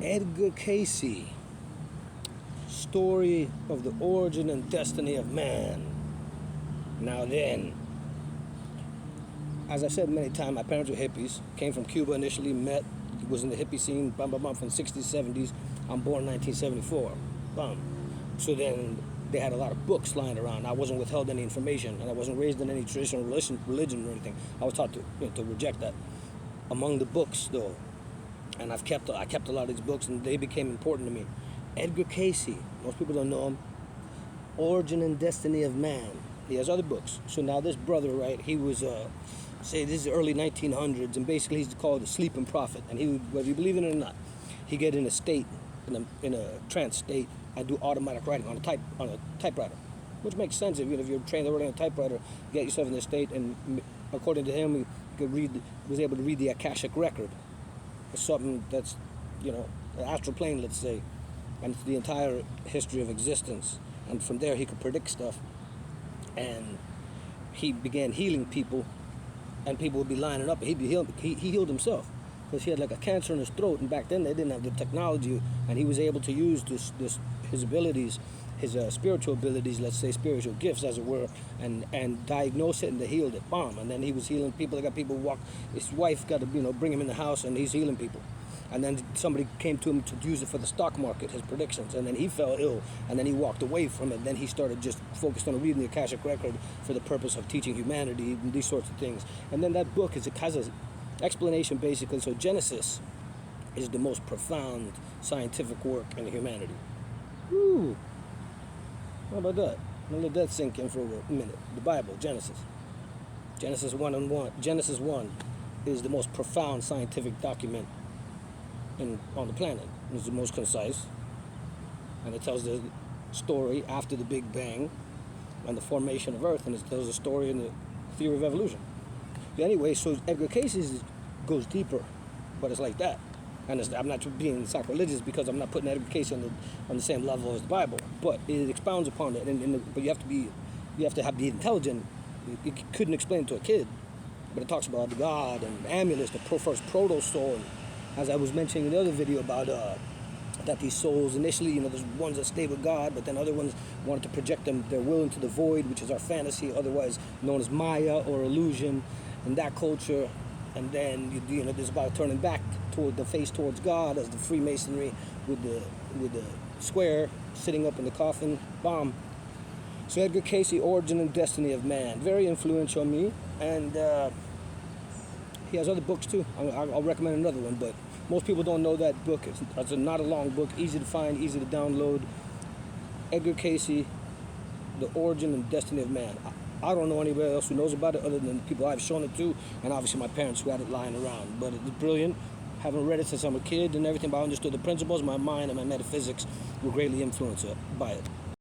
Edgar Cayce, Story of the Origin and Destiny of Man. Now then, as I said many times, my parents were hippies, came from Cuba initially, was in the hippie scene, from the 60s, 70s. I'm born in 1974. So then they had a lot of books lying around. I wasn't withheld any information, and I wasn't raised in any traditional religion or anything. I was taught to reject that. Among the books, though, and I kept a lot of these books, and they became important to me. Edgar Cayce, most people don't know him. Origin and Destiny of Man. He has other books. So now this brother, right? He was, say this is the early 1900s, and basically he's called a sleeping prophet. And he would, whether you believe in it or not, he get in a state, in a trance state, and do automatic writing on a typewriter, which makes sense if you're trained to write on a typewriter. You get yourself in this state, and according to him, he was able to read the Akashic record. It's something that's, the astral plane, let's say, and it's the entire history of existence. And from there, he could predict stuff, and he began healing people, and people would be lining up, and he healed himself. Because he had like a cancer in his throat, and back then they didn't have the technology, and he was able to use his abilities, his spiritual abilities, let's say spiritual gifts, as it were, and diagnose it, and they healed it. Bomb. And then he was healing people. They got people walk. His wife got to bring him in the house, and he's healing people. And then somebody came to him to use it for the stock market, his predictions, and then he fell ill, and then he walked away from it. And then he started just focused on reading the Akashic record for the purpose of teaching humanity and these sorts of things. And then that book has an explanation, basically. So Genesis is the most profound scientific work in humanity. Woo! How about that? I'm gonna let that sink in for a minute. The Bible, Genesis 1 Genesis 1 is the most profound scientific document on the planet. It's the most concise, and it tells the story after the Big Bang and the formation of Earth, and it tells a story in the theory of evolution. But anyway, so Edgar Cayce's goes deeper, but it's like that. And I'm not being sacrilegious because I'm not putting Edgar Cayce on the same level as the Bible, but it expounds upon it. But you have to have the intelligent. You couldn't explain it to a kid, but it talks about God and amulets, the first proto soul. And as I was mentioning in the other video about that these souls initially, there's ones that stay with God, but then other ones wanted to project their will into the void, which is our fantasy, otherwise known as Maya or illusion, in that culture. And then there's about turning back toward the face towards God, as the Freemasonry with the square sitting up in the coffin. Bomb. So Edgar Cayce, Origin and Destiny of Man, very influential on me, and he has other books too. I'll recommend another one, but most people don't know that book. It's not a long book, easy to find, easy to download. Edgar Cayce, The Origin and Destiny of Man. I don't know anybody else who knows about it other than the people I've shown it to, and obviously my parents who had it lying around. But it's brilliant. Having read it since I'm a kid and everything, but I understood the principles, my mind and my metaphysics were greatly influenced by it.